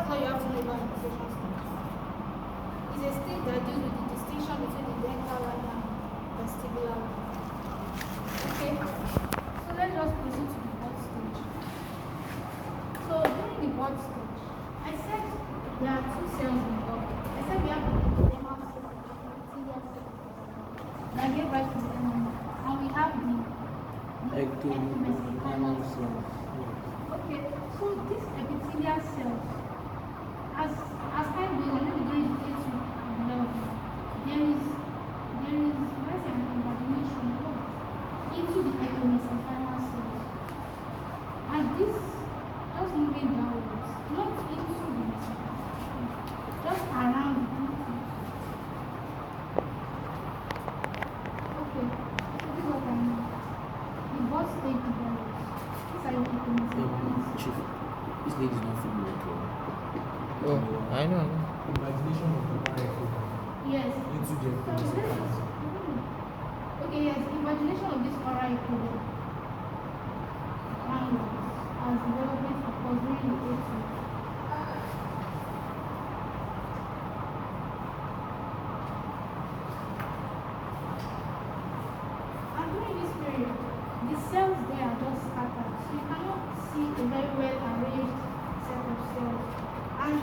That's how you have to know about implantation stage. It's a stage that deals with the distinction between the dental line and vestibular line. Okay, so let's just proceed to the birth stage. So during the birth stage, I said there are two cells involved. I said we have the epidermal cell and the epithelial cell that give rise to the enamel, and we have the ectomesenchymal cells. Okay, so these epithelial cells, as time goes on, maybe during the 8th week of development, there is let's say an imagination into the ectomesenchymal cells, and this just moving downwards, not into the mesenchymal, just around the nucleus. Okay, so this is what I mean. The birth stage develops. These are your ectomesenchymal cells. Chief, this lady is not feeling okay. Oh, I know. Imagination of the parent Yes. into the Okay, yes, imagination of this oral equivalent as development occurs during the 8th week. And during this period, the cells there are just scattered, so you cannot see a very well arranged set of cells. And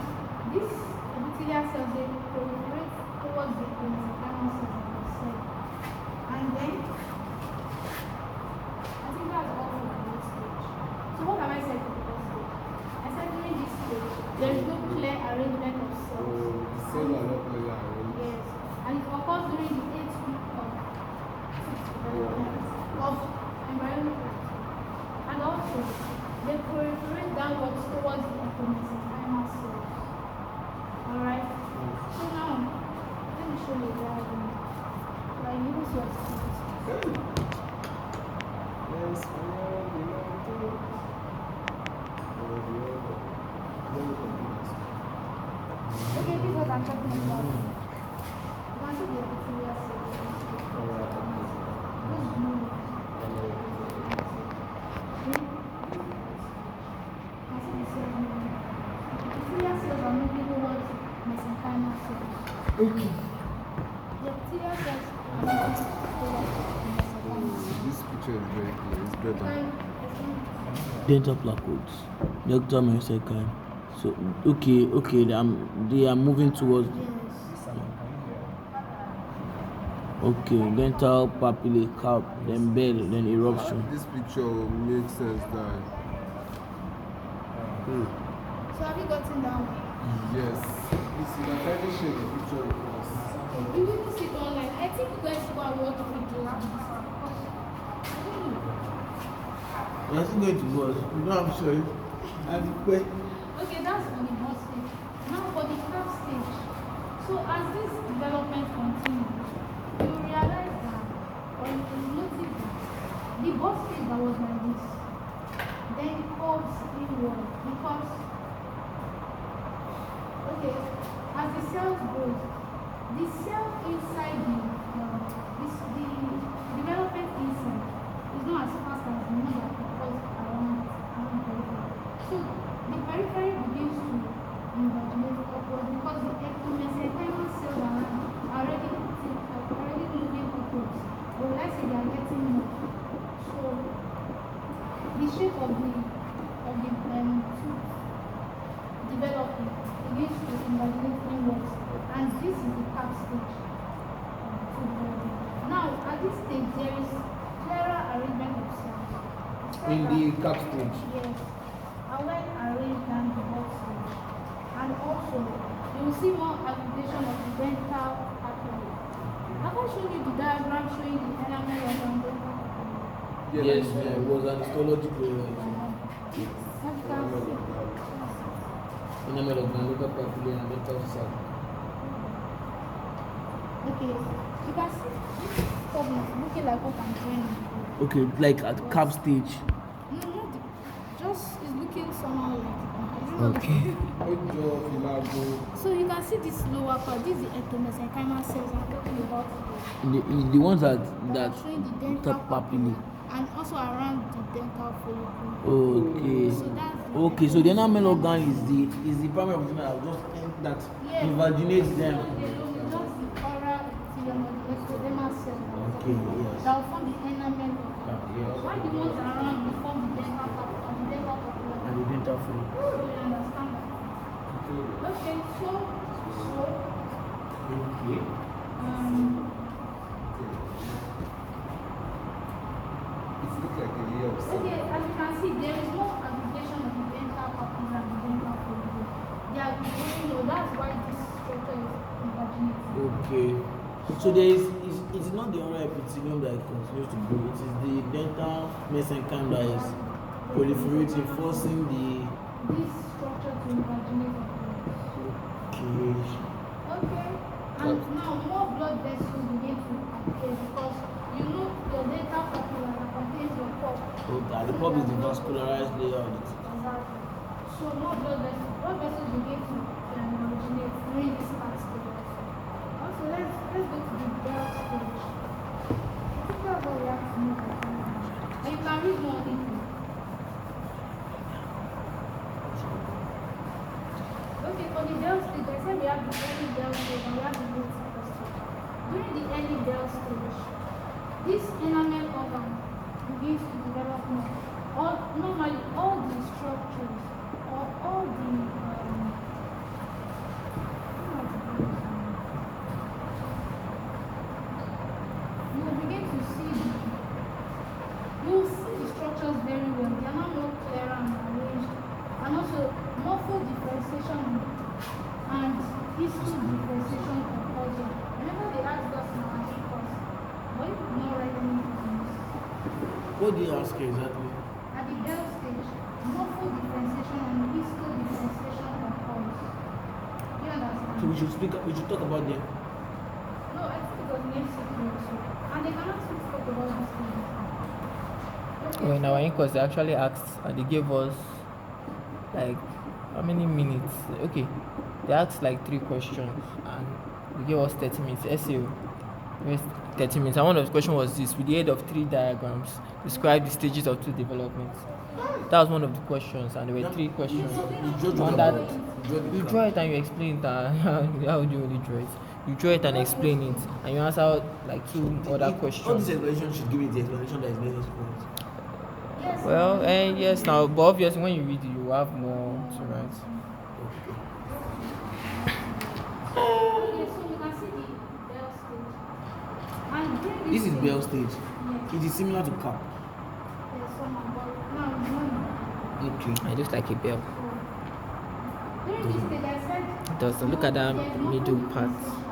these epithelial cells, they proliferate towards the mesenchymal cells, as I said. And then, I think that's all for the birth stage. So what have I said for the birth stage? I said during this stage, there is no clear arrangement of cells. the cells are not clearly arranged. Yes, and it occurs during the 8th week of embryonic life. And also, they proliferate downwards towards the ectomesenchymal cells. Alright? So now, let me show you a diagram. Like, you will see what it is. Yes, Okay, this is what I'm talking about. You can see the epithelial cells. Those blue ones. Epithelial cells are moving towards mesenchymal cells. Okay. The epithelial cells are moving towards mesenchymal cells. This picture is very clear. It's better. Dental placodes. The ectomesenchymal. So okay, they are moving towards. Okay, dental papillae, cap, then bed, then eruption. This picture makes sense that. So have you gotten that one? Yes. You can kindly share the picture with us. You didn't see it online. I think you guys go and watch videos. I don't know. You're still going to boss. You know I'm sorry. Okay, that's for the birth stage. Now for the cap stage. So as this development continues, you realize that, or you notice that the birth stage that was like this, then curves inward because, okay, as the cells grow, the cell inside the development inside is not as fast as the one that occurs around the periphery. So the periphery begins to invaginate upward because the ectomesenchymal cells are already moving upwards. Or let's say they are getting more. So the shape of the tooth developing begins to invaginate inwards, and this is the cap stage. Now at this stage there is clearer arrangement of cells. In the cap stage. Yes, are well arranged than the birth stage. And also, you will see more aggregation of the dental papillae. Have I shown you the diagram showing the enamel of the dental papillae? Yes, it was an histological enamel of the papillae and dental sac. Okay, you can see this stuff is looking like what I'm doing. Okay, like at cap stage. No, not just it's looking somehow like Okay. So you can see this lower part. This is the ectomesenchymal cells I'm talking about. The ones that showing the dental papillae. and also around the dental follicle. Okay. So that's Okay, so the enamel organ is the primary organ that Yes. invaginates them. Just the oral epithelium or the ectodermal cell. Okay, yes. That will form the enamel organ. Yes. Why the ones around will form the dental papilla and the dental papilla? And the dental fluid. So you understand that? Okay, so Okay. It looks like a layer of sand. okay, as you can see, there is no aggregation of the dental papilla and the dental fluid. They are that's why this structure is invaginated. Okay. So there is it's not the oral epithelium that continues to grow, it is the dental mesenchyme that is proliferating, forcing the This structure to invaginate the okay. okay. And now more blood vessels begin to appear because you know your dental papilla that contains your pulp. Okay, the pulp is the vascularized layer of it. Exactly. So more blood vessels begin to originate during this part stage. Also, let's go to the Bell stage. I think that's what we have to know. And you can read more into. Okay, for the Bell stage, I said we have the early Bell stage and we have the late Bell stage. During the early Bell stage, this enamel organ begins to develop more. Normally, all the structures or all the you will begin to see you will see the structures very well. They are now more clearer and arranged, and also morpho differentiation and histo differentiation occurs here. Remember they asked us in our course, but you could not write anything on this. What do you ask exactly? At the Bell stage, morpho differentiation and histo differentiation occurs. You understand? So we should talk about them. No, I think it was named also. And they cannot speak talk about this thing. Well, in our inquest, they actually asked, and they gave us like how many minutes? Okay, they asked like 3 questions, and they gave us 30 minutes. SEO, 30 minutes. And one of the questions was this: with the aid of 3 diagrams, describe the stages of tooth development. That was one of the questions, and there were 3 questions. On that, you draw it and you explain it. How would you really draw it? You draw it and explain it, and you answer like 2 other All this questions. explanation should give me the explanation that is necessary. Yes. Well, yes, now, but obviously, when you read it, you have more to write. Okay, so you can see the Bell stage. And during This is stage- Bell stage. Yes. It is similar to cap. There's someone, but now it's not. Okay. It looks like a bell. During this stage, I said. It does. Look at that there's no middle part. differentiation.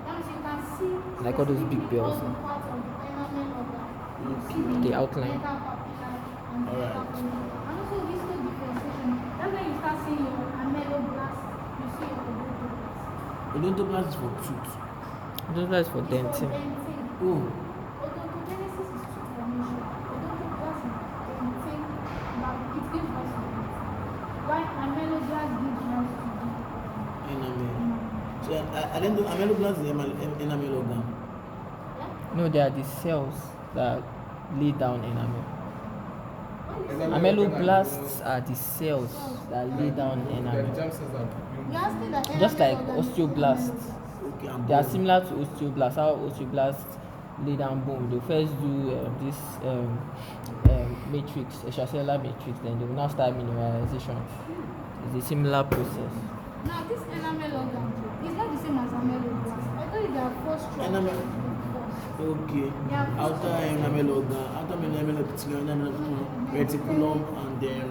That means you can see Like all those big specifically bells, all the huh? parts of the enamel organ. You see The outline. dental papilla and the Alright. dental fluid. And also histo differentiation. That's when you start seeing your ameloblast. You see your odontoblast. Odontoblast is for tooth. Those guys for It's for denting. denting. Oh, Odontogenesis is tooth formation. Odontoblast is denting. But it gives rise to denting. While ameloblast gives rise to the enamel. So ameloblast is the enamel organ. No, they are the cells that lay down enamel. What is Ameloblasts are the cells that lay down The enamel. exam says that You're asking the Just enamel like organ is osteoblasts. Okay, I'm They are bored. similar to osteoblasts. How osteoblasts lay down bone. They first do this matrix, extracellular matrix, then they will now start mineralization. It's a similar process. Now, this enamel organ is not the same as ameloblast. I told you there are 4 structures. Enamel. First. Okay. Yeah. Outer enamel organ, outer enamel epithelium, enamel reticulum, and then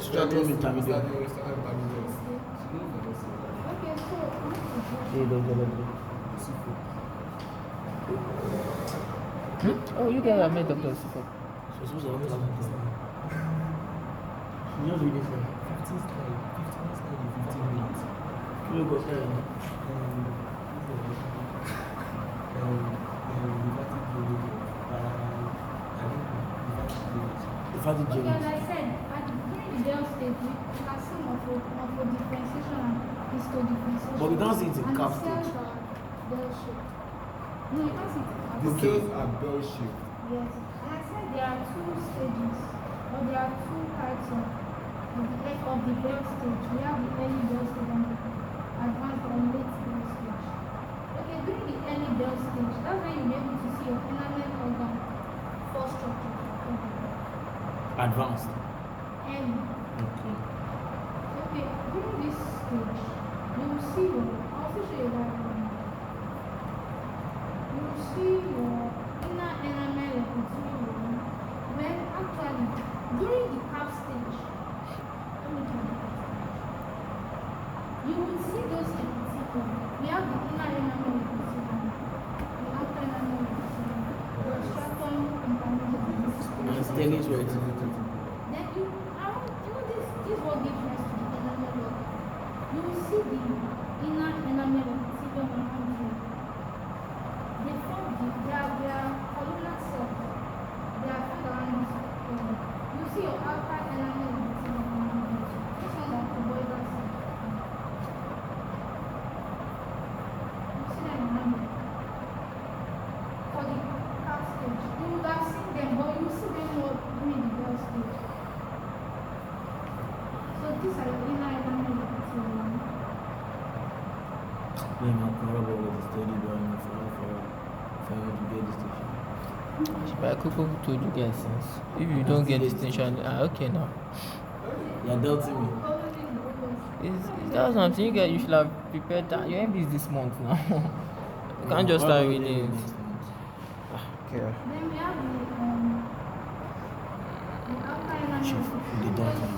stratum intermedium. Okay, so Oh, you guys have met Dr. Sifo. So supposed to have that. You just read it for 15 minutes. You go the fatty okay, as gene. I said, during the Bell stage, we can see morpho differentiation and histo differentiation. But we can't see it in And cap the cells stage. are bell-shaped. No, you can't see it in cap The stage. cells are bell shaped. Yes. And I said there are 2 stages, or there are two types of the birth stage. We have the early birth stage and the advanced or late birth stage. Okay, during the early birth stage, that's when you'll be able to see your enamel organ first structure. Advanced. Early. Okay. Okay, during this stage, you will see your, I'll also show you that one. You will see your inner enamel epithelium. When actually, during the calf stage, let me try that. You will see those epithelium. We have the inner enamel epithelium, the outer enamel epithelium, the stratum intermedium. And Stelli's right. Then this what gives rise to the enamel organ. You will see the inner enamel epithelium around here. They form they are columnar cells. They are found around this organ. You see your outer enamel epithelium around here. This one are cuboidal cells. You see them around here. For the calf stage, you would have seen them, but you see them more during the birth stage. So these are your inner enamel epithelium. Yeah, my corroborate with the study drawing if I want to get distinction. But I could told you guys since. If you don't get distinction, okay now. You're doubting me. That's something you guys you should have prepared that. Your MB is this month now. You can't just start reading. Okay. Then we have the outer enamel Chief, the doctor.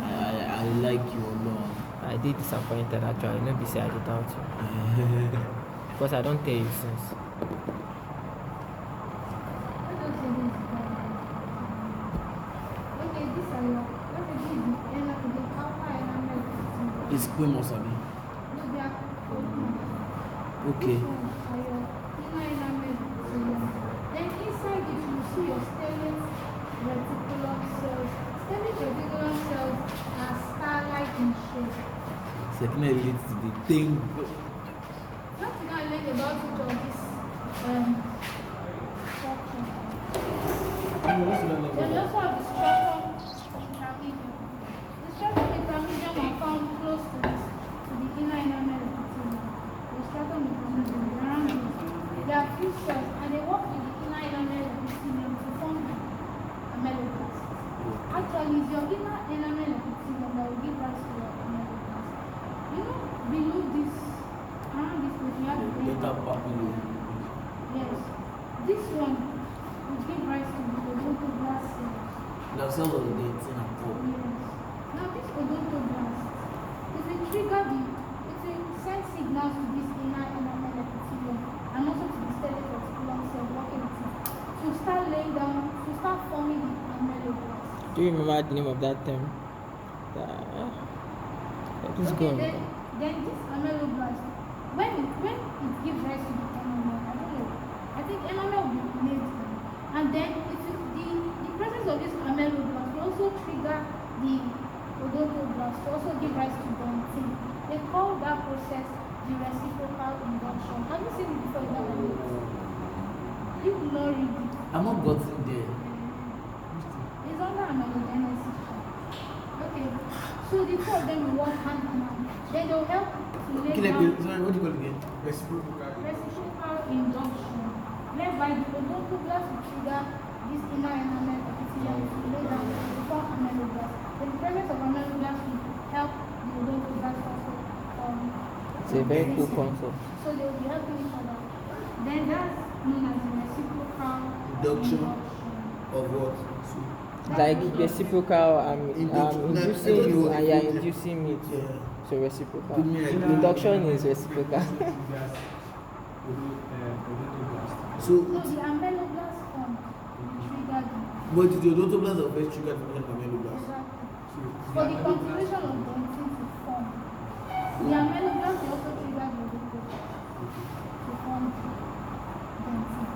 I like you a lot. I did disappointed actually. Let me say I did doubt you. Because I don't tell you since. Okay, these are your, what is it, the outer enamel epithelium. It's squamous, I mean. No, they are columnar. Okay. These ones are your inner enamel epithelium. Then inside it you see your stellate reticulum cells. Stellate reticulum cells are star-like in shape. Second relates to the thing. What did I learn about each of this structure? Then we also have the stratum intermedium. The stratum intermedium are found close to the inner enamel epithelium. The stratum intermedium around it. There are few cells and they work with the inner enamel epithelium to form the ameloblast. Actually, it's your inner enamel epithelium that will give rise to your ameloblast. You know, below this, around this place, we have the Data papillary. yes. This one will give rise to the odontoblast cells. The cells of the 18 and 4. Yes. Now this odontoblast, it will trigger it will send signals to this inner enamel epithelium and also to the stellate reticulum cell working with it to start laying down, to start forming the ameloblast. Do you remember the name of that term? Please go on. Then this ameloblast, when it gives rise to the enamel, I don't know. I think enamel will be made, and then it is the presence of this ameloblast will also trigger the odontoblast to also give rise to dentin. They call that process the reciprocal induction. Have you seen it before in that language? You will not read it. I'm not gotten there. It's under amelogenesis. Okay, so the two of them will work hand in hand. Then they will help to lay down Sorry, what do you call it again? reciprocal induction, whereby the odontoblast will trigger this inner enamel epithelium to lay down to form ameloblast. Then the presence of ameloblast will help the odontoblast also form. It's a very cool concept. So they will be helping each other. Then that's known as the reciprocal Induction. Of what? Like reciprocal, inducing you and you're Yeah. inducing me too. Yeah. So reciprocal. Give me an idea. Induction is reciprocal. So, So the ameloblast form will trigger the what is the odontoblast of first trigger to become ameloblast? for the continuation of dentin to form. The ameloblast will also trigger the odontoblast to form dentin.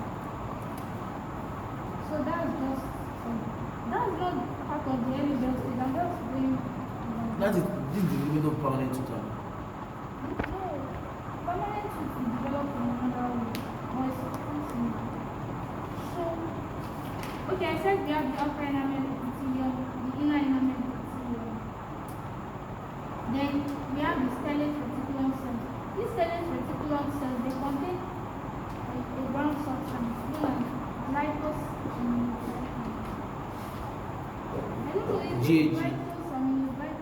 So that's just that's not part of the early birth stage. I'm just doing. That is this is the limit of permanent tutor. No, permanent tooth will develop in another way, but it's continuous. So, okay, I said we have the upper enamel inner enamel epithelium. Then we have the stellate reticulum cells. These stellate reticulum cells, they contain a brown substance known as liposaminobutyric. I don't know if GAG. liposaminobutyric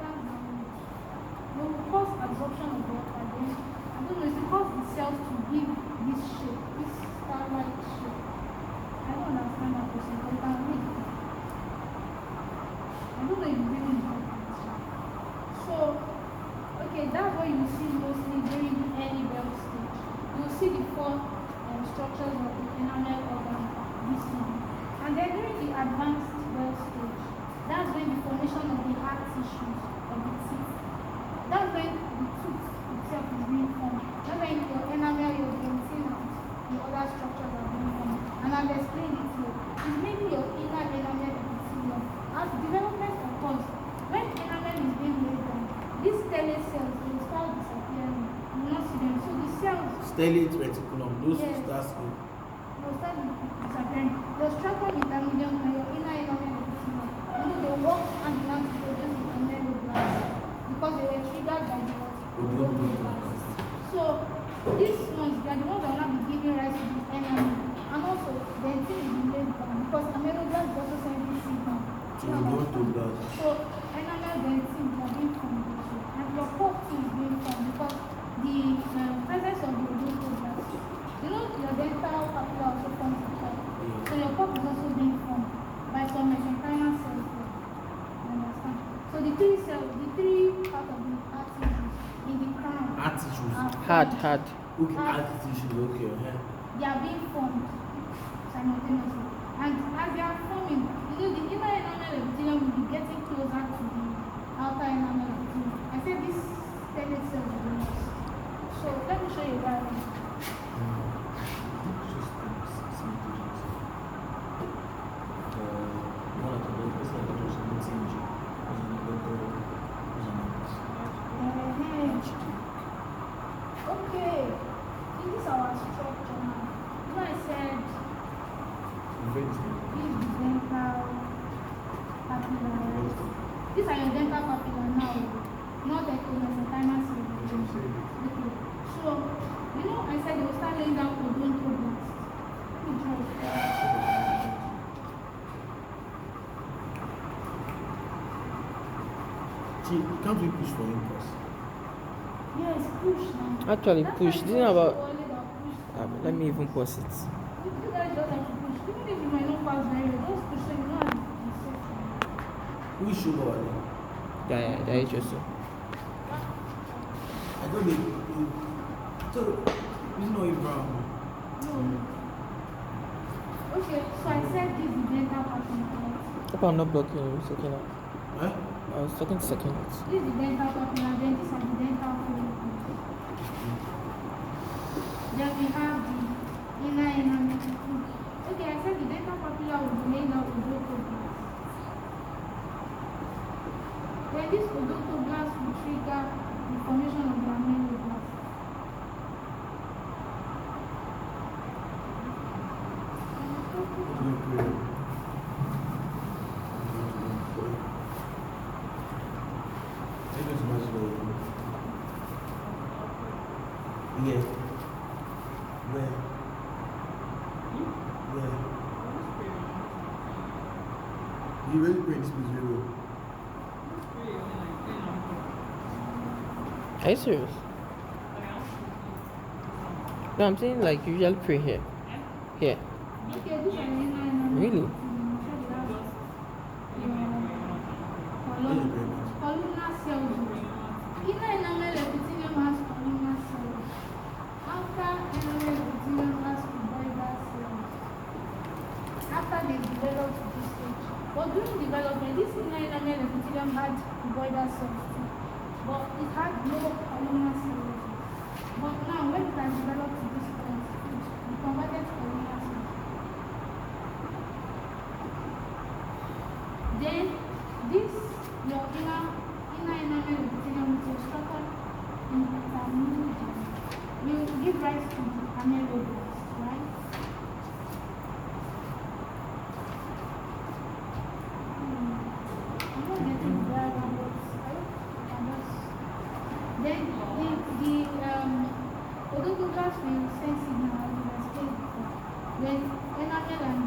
will cause absorption of water. Then I don't know, it's because the cells to give this shape, this star-like shape. I don't understand that person, but you can read it. I don't know if it's really important. So, okay, that's what you see mostly during the early bell stage. You'll see the four structures of the enamel organ, this one. And then during the advanced bell stage, that's when the formation of the hard tissues of the teeth. That's when the tooth itself is being formed. That's when your enamel, your dentin, and the other structures are being formed. And I've explained it here. It's mainly your inner enamel epithelium. As development occurs, when enamel is being laid down, these stellate cells will start disappearing. You will not see them. So the cells Stellate reticulum, those Yes. stars. will start disappearing. Your stratum intermedium and your inner enamel epithelium, they work hand in hand to produce the ameloblasts because they were triggered by the odontoblasts. So these ones, they are the ones that will not be giving rise to the enamel. And also, the dentin is being laid down because ameloblasts also send this signal. To odontoblasts. So enamel dentin are being formed also. And your pulp too is being formed because the presence of the odontoblasts. You know your dental papilla also forms the pulp. So your pulp is also being formed by some mesenchymal cells there. You understand? So the three cells, the three parts of the heart tissues in the crown Heart tissues. are Hard, formed. hard. Okay, Heart. heart tissues, okay. They are being formed simultaneously. And as they are forming, the inner enamel epithelium will be getting closer to the outer enamel epithelium. I said this stellate cells will be lost. So let me show you a diagram. Okay, this is our structure now. You know I said this is the dental papilla. These are your dental papilla now, not the mesenchymal cells. Okay, so you know I said they will start laying down odontoblasts. Let me draw it. Can't we push for impulse? Yes, push now. Actually, That's push. why This you is don't about. show only that push. Let me even pause it. You guys just have to push. Even if you might not pass very well, just push so you know how to be safe. We should go ahead. Yeah, that is just so. I don't know. So, it's not even brown. No. Okay, so I said this is dental papilla, right? Hope I'm not blocking you, second out. Huh? I was talking to second out. This is the dental papilla, then these are the dental follicles. Then we have the inner enamel. Okay, I said the dental papilla will be made out of odontoblasts. Then this odontoblast will trigger the formation of the ameloblasts. Yeah. Where? Where? You really pray this place very well. Are you serious? No, I'm saying like you usually pray here. Here. Okay, these are the inner enamel. Really? Columnar cells. Inner enamel epithelium has columnar cells. Outer enamel epithelium has cuboidal cells. After they develop to this stage. But during development, this inner enamel epithelium had cuboidal cells too. But it had no columnar cells. But now, when it has developed to this point, it converted to columnar cells. Then, this, your inner enamel epithelium with your structure intermedium will give rise to the ameloblasts, right? I'm not Then odontoglass will send signal as we explained before. Then enamel and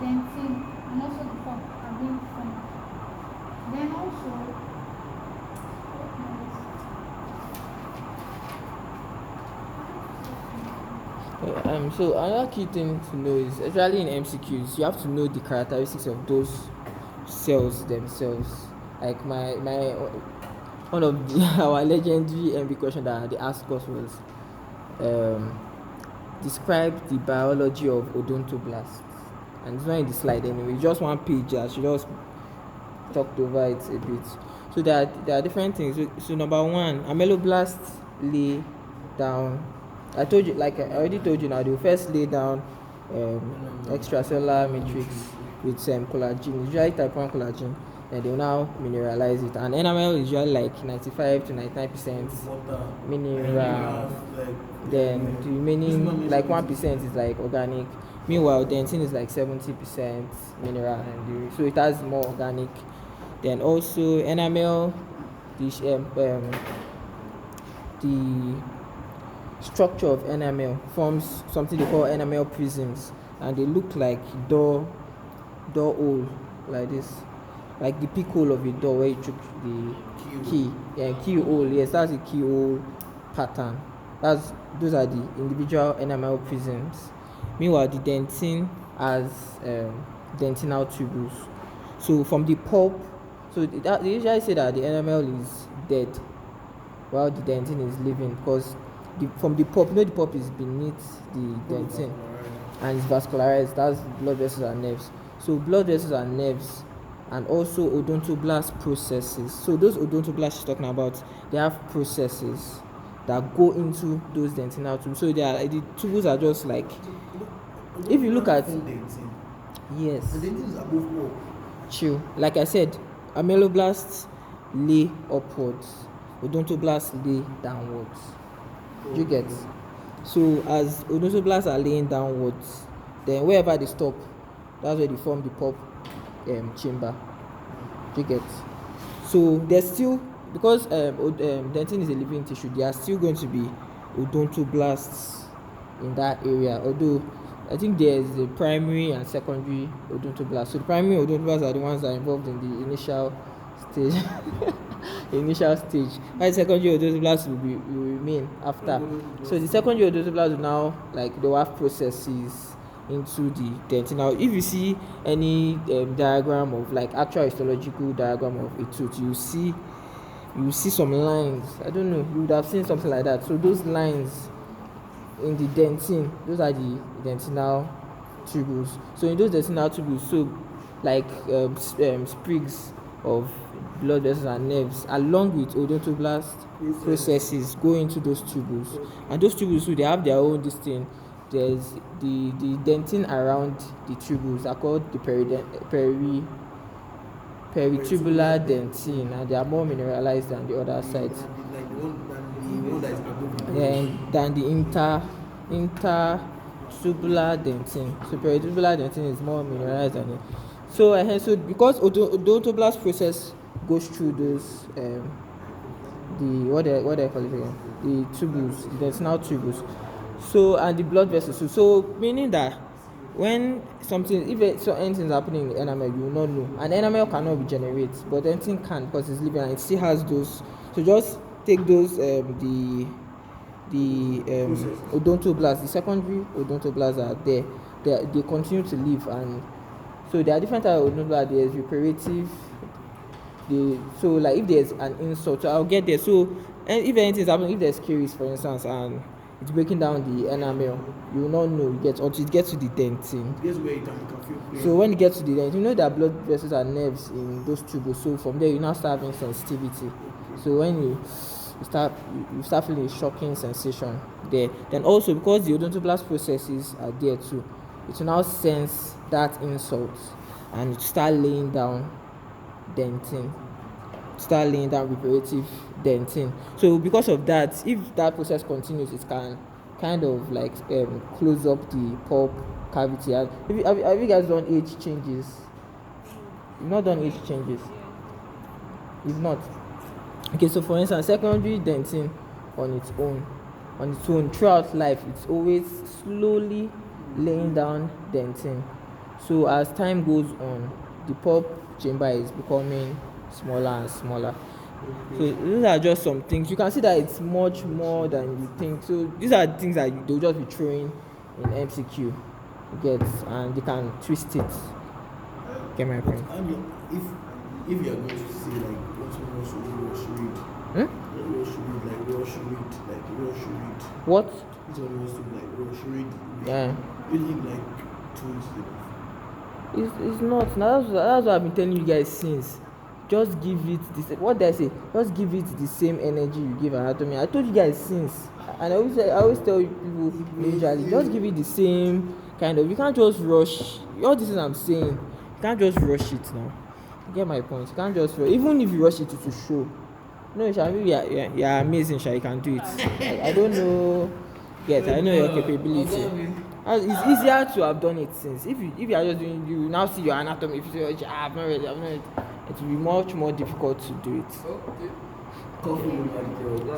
dentin and also the pulp are being formed. Then also So another key thing to know is, especially in MCQs, you have to know the characteristics of those cells themselves. Like my one of the, our legendary MB question that they asked us was, describe the biology of odontoblasts. And it's not in the slide anyway. Just one page. I should just talked over it a bit. So there are different things. So number one, ameloblasts lay down. I told you, like I already told you now, they will first lay down extracellular matrix with collagen, usually type 1 collagen, and they will now mineralize it. And enamel is usually like 95 to 99% mineral. Then the remaining like 1% is like organic. Meanwhile, dentin is like 70% mineral, and so it has more organic. Then also enamel, the structure of enamel forms something they call enamel prisms, and they look like door hole like this, like the peak hole of a door where you took the key. Yeah, keyhole. Yes, that's the keyhole pattern. Those are the individual enamel prisms. Meanwhile, the dentin has dentinal tubules. So from the pulp, so they usually say that the enamel is dead while the dentin is living, because from the pulp, the pulp is beneath the dentin and it's vascularized. That's blood vessels and nerves. So blood vessels and nerves, and also odontoblast processes. So those odontoblasts she's talking about, they have processes that go into those dentinal tubules. So the tubules are just like, if you look at, yes, the dentin is above all. Chill. Like I said, ameloblasts lay upwards, odontoblasts lay downwards. You get? So as odontoblasts are laying downwards, then wherever they stop, that's where they form the pulp chamber. You get? So there's still, because dentin is a living tissue, there are still going to be odontoblasts in that area, although I think there's the primary and secondary odontoblasts. So the primary odontoblasts are the ones that are involved in the initial stage. While secondary odontoblasts will remain after. So the secondary odontoblasts will now, like, they will have processes into the dentinal. If you see any diagram of, like, actual histological diagram of a tooth, you see some lines. I don't know, you would have seen something like that. So those lines in the dentin, those are the dentinal tubules. So in those dentinal tubules, so like sprigs of blood vessels and nerves, along with odontoblast processes, go into those tubules. And those tubules, so they have their own thing. There's the dentin around the tubules are called the peritubular dentin, and they are more mineralized than the other sides. Than the intertubular dentin. So peritubular dentin is more mineralized than it. So because odontoblast process goes through those what they call it again? The tubules, the dentinal tubules. So and the blood vessels. So meaning that when anything is happening in the enamel, you will not know. And enamel cannot regenerate, but dentin can, because it's living and it still has those. So just take those the odontoblasts, the secondary odontoblasts are there. They continue to live, and so there are different types of odontoblasts. There's reparative. So like if there's an insult, so I'll get there. So and if anything is happening, if there's caries, for instance, and it's breaking down the enamel, you will not know until it gets to the dentin. So when it gets to the dentin, you know that blood vessels and nerves in those tubules. So from there, you now start having sensitivity. So when you start feeling a shocking sensation there. Then also, because the odontoblast processes are there too, it will now sense that insult and it start laying down dentin, start laying down reparative dentin. So because of that, if that process continues, it can kind of like close up the pulp cavity. Have you guys done age changes? You've not done age changes? You've not? Okay, so for instance, secondary dentin on its own, throughout life, it's always slowly laying down dentin. So as time goes on, the pulp chamber is becoming smaller and smaller. So these are just some things. You can see that it's much more than you think. So these are things that they'll just be throwing in MCQ. You get, and they can twist it. Get my point? I mean, if you are going to say like what you should read, what should read, what should read, like what should read, like what should read. What? Which one wants to like what should read? Yeah. You think like two is enough? It's not. Now that's what I've been telling you guys since. Just give it this. What did I say? Just give it the same energy you give anatomy. I told you guys since, and I always tell people usually just give it the same kind of. You can't just rush. All this is I'm saying. You can't just rush it now. You get my point. You can't just rush. Even if you rush it, it will show. No, Sha, you're amazing, Sha. You can do it. I don't know. Yes, I know your capability. It's easier to have done it since. If you are just doing, you now see your anatomy. If you say, I'm not ready, it will be much more difficult to do it.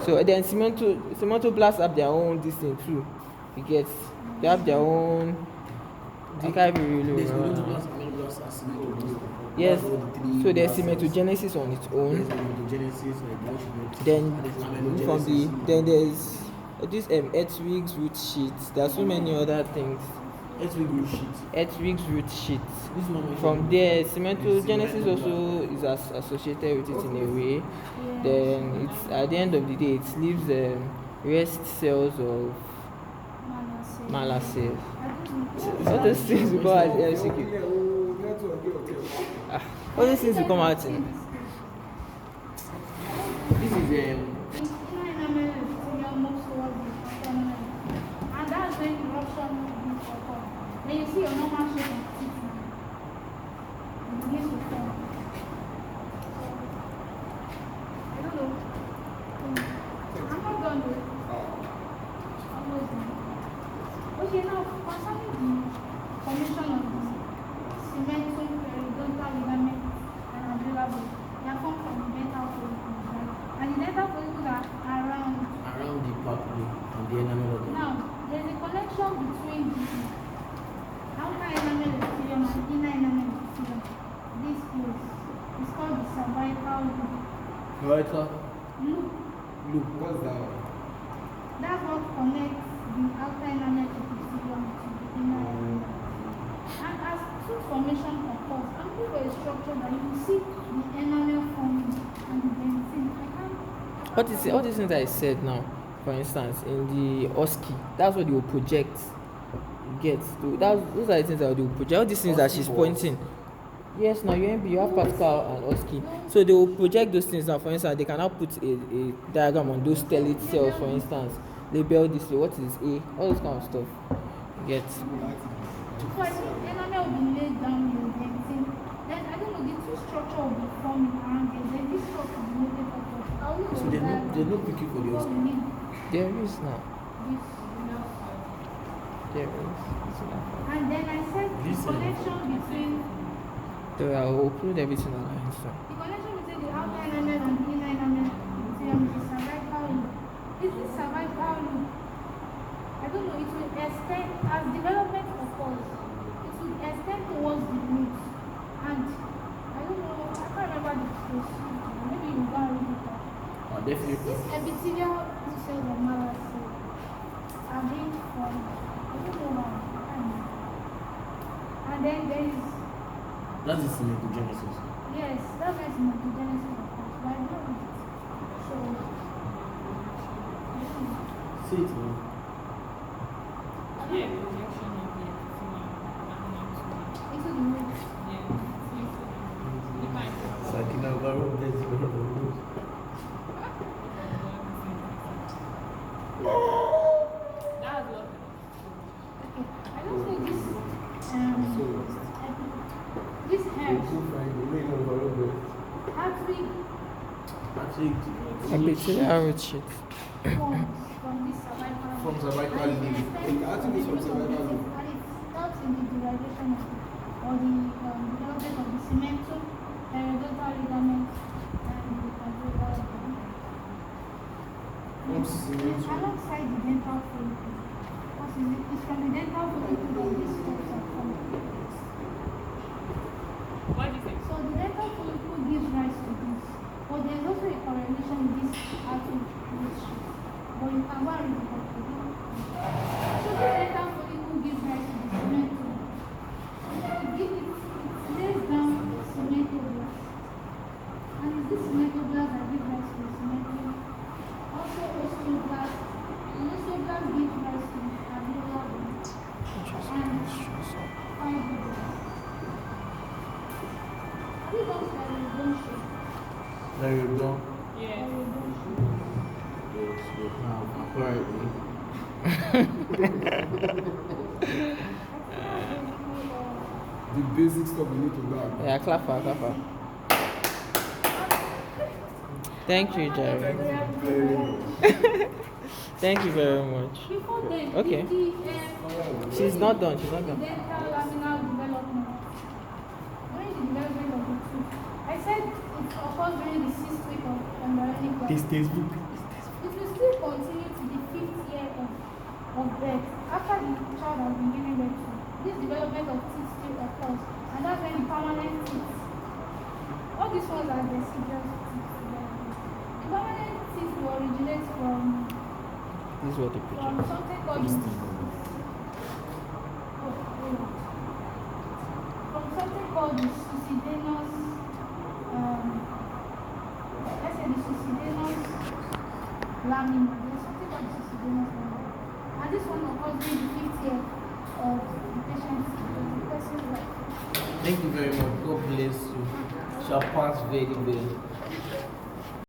So then cemento blasts have their own this thing too. You get, they have their own. They can't be really. Yes. So there's cematogenesis on its own. Then there's this Earthwig's root sheet. There are so many other things. Earthwig's root sheet. From there, cematogenesis also is associated with it in a way. Then it's at the end of the day, it leaves rest cells of Mala cells. All those things we call as LCQ. All these things will come out in. This is and that's when eruption begins to occur. Then you see your normal shape of teeth now. It begins to form. I don't know. I'm not done with it. Almost done. Okay, now concerning the formation of the cementum periodontal ligament and alveolar bone, they are formed from the dental follicles, right? And the dental follicles are around the papilla and the enamel of the now, there's a connection between the outer enamel epithelium and inner enamel epithelium. This place is called the cervical loop. Loop. What's that? That's what connects the outer enamel epithelium to the inner enamel. And as tooth formation occurs, I'm looking for a structure that you can see the enamel forming and the dentin. All these things I said now, for instance, in the OSCE, that's what they will project. You get, those are the things that they will project. All these things that she's pointing. Yes, now you have Pascal and OSCE. So they will project those things now. For instance, they can now put a diagram on those stellate cells, for instance. Label this way, what is A, all this kind of stuff. You get. So I think enamel will be laid down with dentin. Then I don't know, the two structure will be forming around it. Then this structure will be noted for us. So there's no picking for the What we Oscar. need There is now. this. There is. And then I said the connection between I will include everything online. So. the connection between the outer enamel and the inner enamel epithelium is the cervical loop. Is this cervical loop? I don't know, it will extend as development occurs. It will extend towards the root. And I don't know, I can't remember the procedure. Maybe you can read it up. Definitely. These epithelial cells of Mala cells are being formed. I don't know how. I can't remember. And then there is That is cematogenesis. yes, that's why cematogenesis occurs. But I don't know it. So I don't know. Say it, man. Yeah, projection of the epithelium Into the root. Yeah. Sakina Garo, there's Garo. That's what. Okay. I don't think this hair actually Epithelial root sheet. forms from this cervical From loop. cervical And it loop. extends I think it's from to the root of cervical the- loop. and it stops in the derivation of or the development of the cementum, periodontal ligament, and the alveolar bone. cement. alongside the dental follicle. Because it's from the dental follicle that these steps are formed. What do you think? So the dental follicle gives rise to this. But there's also a correlation with this outward relationship. But you can go and read the book. So the dental follicle gives rise to the cementum. It lays down cementoblast. And it's this cementoblast that gives rise to the cementum. Also osteoblast. And osteoblast gives rise to the alveolar bone. And fibroblast. Have you done periodontia? There you go. Yes. Now, apparently. The basic stuff we need to learn. Yeah, clap for, clap for. Thank you, Jerry. Very much. Thank you very much. Before then, Okay. She's not done. She's not done. dental laminal development. During the development of the tooth, I said it occurs during the 6th week of embryonic life. textbook. It will still continue to the 5th year of birth after the child has been given birth to. This development of teeth still occurs, and that's when the permanent teeth. All these ones are deciduous teeth. The permanent teeth will originate from This is what the picture. something called from something called the succedaneous let's say the succedaneous lamina. There's something called the succedaneous lamina. And this one occurs during the 5th year of the person's life. Thank you very much. God bless you. Shall pass very well.